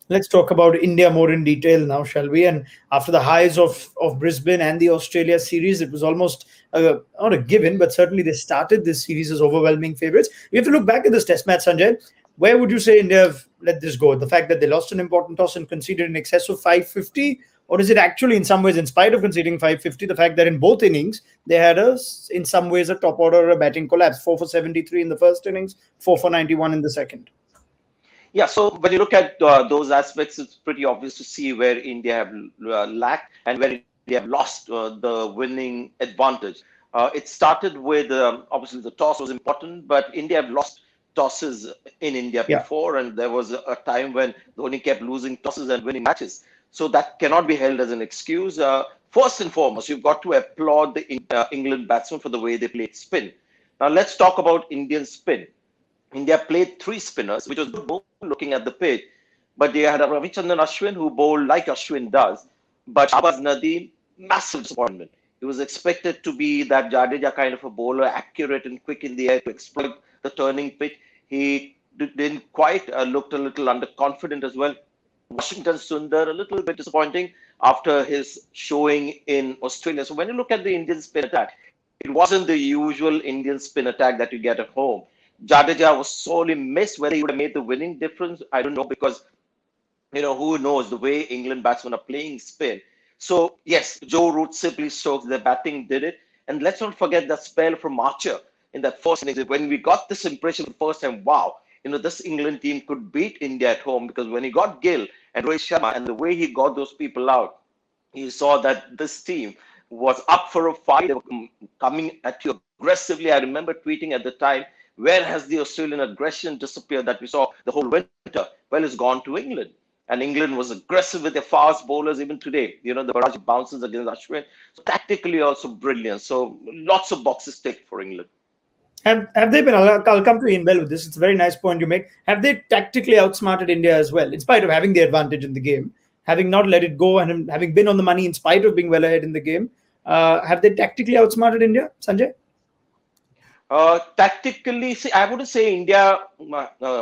Let's talk about India more in detail now, shall we? And after the highs of Brisbane and the Australia series, it was almost not a given, but certainly they started this series as overwhelming favourites. You have to look back at this Test match, Sanjay. Where would you say India have let this go? The fact that they lost an important toss and conceded in excess of 550, or is it actually, in some ways, in spite of conceding 550, the fact that in both innings they had in some ways, a top order or a batting collapse? 4 for 73 in the first innings, 4 for 91 in the second. Yeah, so when you look at those aspects, it's pretty obvious to see where India have lacked and where India have lost the winning advantage. It started with obviously the toss was important, but India have lost tosses in India Yeah. before, and there was a time when Dhoni kept losing tosses and winning matches. So that cannot be held as an excuse. First and foremost, you've got to applaud the England batsmen for the way they played spin. Now let's talk about Indian spin. India played three spinners, which was good bowling looking at the pitch. But they had a Ravichandran Ashwin who bowled like Ashwin does. But Shahbaz Nadeem, massive disappointment. He was expected to be that Jadeja kind of a bowler, accurate and quick in the air to exploit the turning pitch. He didn't quite, looked a little underconfident as well. Washington Sundar, a little bit disappointing after his showing in Australia. So when you look at the Indian spin attack, it wasn't the usual Indian spin attack that you get at home. Jadeja was sorely missed. Whether he would have made the winning difference, I don't know, because who knows the way England batsmen are playing spin. So yes, Joe Root simply shows their batting did it. And let's not forget that spell from Archer in that first innings. When we got this impression the first time, wow, this England team could beat India at home, because when he got Gill and Rohit Sharma and the way he got those people out, you saw that this team was up for a fight. They were coming at you aggressively. I remember tweeting at the time, where has the Australian aggression disappeared that we saw the whole winter? Well, it's gone to England. And England was aggressive with their fast bowlers even today. The barrage bounces against Ashwin. So tactically also brilliant. So lots of boxes ticked for England. Have they been? I'll come to Ian Bell with this. It's a very nice point you make. Have they tactically outsmarted India as well, in spite of having the advantage in the game, having not let it go and having been on the money in spite of being well ahead in the game? Have they tactically outsmarted India, Sanjay? Tactically, see, I wouldn't say India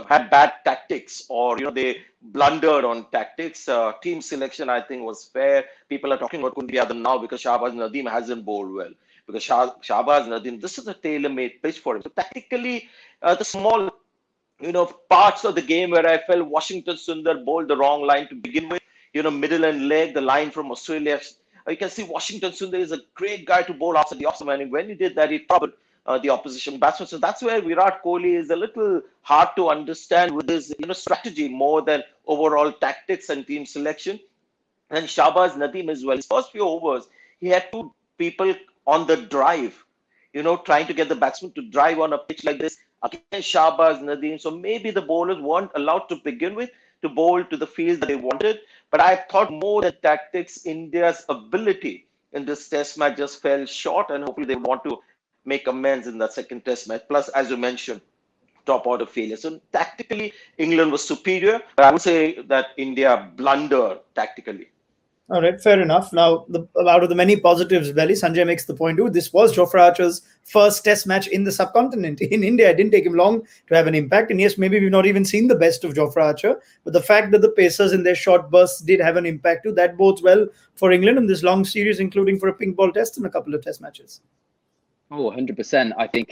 had bad tactics, or they blundered on tactics. Team selection, I think, was fair. People are talking about Kundi Yadav now because Shahbaz Nadeem hasn't bowled well. Because Shahbaz Nadeem, this is a tailor-made pitch for him. So tactically, the small, parts of the game where I felt Washington Sundar bowled the wrong line to begin with. Middle and leg, the line from Australia. You can see Washington Sundar is a great guy to bowl after the off-man. And when he did that, he troubled the opposition batsman. So that's where Virat Kohli is a little hard to understand with his strategy more than overall tactics and team selection. And Shahbaz Nadeem as well. His first few overs, he had two people on the drive, trying to get the batsman to drive on a pitch like this against Shahbaz Nadeem. So maybe the bowlers weren't allowed to begin with to bowl to the field that they wanted. But I thought more than tactics, India's ability in this test match just fell short, and hopefully they want to make amends in that second test match. Plus, as you mentioned, top order failure. So tactically, England was superior, but I would say that India blundered tactically. All right, fair enough. Now, out of the many positives, Belly, Sanjay makes the point too. This was Jofra Archer's first test match in the subcontinent. In India, it didn't take him long to have an impact. And yes, maybe we've not even seen the best of Jofra Archer, but the fact that the pacers in their short bursts did have an impact too, that bodes well for England in this long series, including for a pink ball test and a couple of test matches. Oh, 100%. I think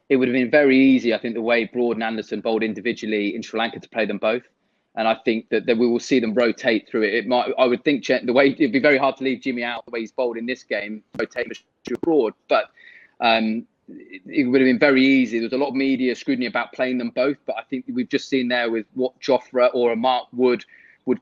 it would have been very easy, I think, the way Broad and Anderson bowled individually in Sri Lanka to play them both. And I think that we will see them rotate through it. I would think the way it'd be very hard to leave Jimmy out the way he's bowled in this game, rotate Broad. But it would have been very easy. There was a lot of media scrutiny about playing them both. But I think we've just seen there with what Jofra or a Mark would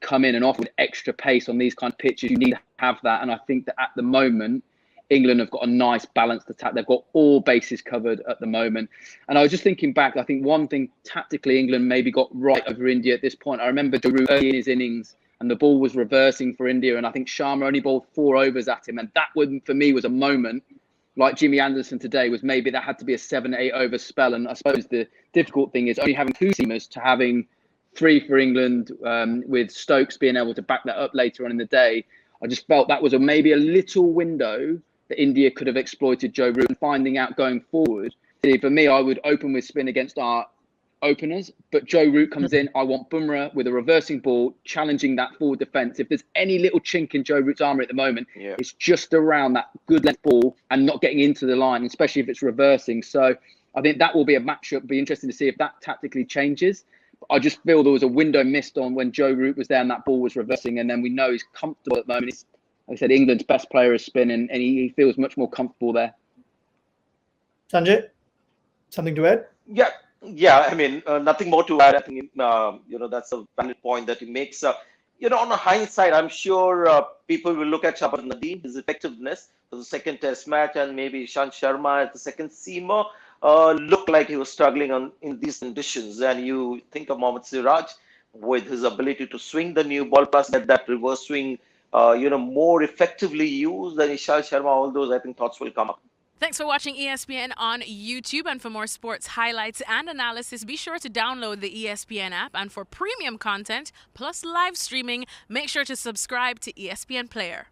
come in and offer with extra pace on these kind of pitches. You need to have that. And I think that at the moment, England have got a nice balanced attack. They've got all bases covered at the moment. And I was just thinking back, I think one thing tactically England maybe got right over India at this point. I remember Daru early in his innings and the ball was reversing for India. And I think Sharma only bowled 4 overs at him. And that one, for me, was a moment like Jimmy Anderson today was maybe that had to be a 7-8 over spell. And I suppose the difficult thing is only having 2 seamers to having 3 for England, with Stokes being able to back that up later on in the day. I just felt that was maybe a little window that India could have exploited Joe Root, and finding out going forward. For me, I would open with spin against our openers, but Joe Root comes in. I want Bumrah with a reversing ball, challenging that forward defence. If there's any little chink in Joe Root's armour at the moment, it's just around that good length ball and not getting into the line, especially if it's reversing. So I think that will be a matchup. Be interesting to see if that tactically changes. I just feel there was a window missed on when Joe Root was there and that ball was reversing. And then we know he's comfortable at the moment. He's, like I said, England's best player is spin, and he feels much more comfortable there. Sanjay, something to add? Yeah. I mean, nothing more to add. I think that's a valid point that he makes. On a hindsight, I'm sure people will look at Shabash Nadeem, his effectiveness for the second Test match, and maybe Ishant Sharma as the second seamer looked like he was struggling in these conditions. And you think of Mohammad Siraj with his ability to swing the new ball, plus that reverse swing, more effectively used than Ishant Sharma. All those, I think, thoughts will come up. Thanks for watching ESPN on YouTube. And for more sports highlights and analysis, be sure to download the ESPN app. And for premium content plus live streaming, make sure to subscribe to ESPN Player.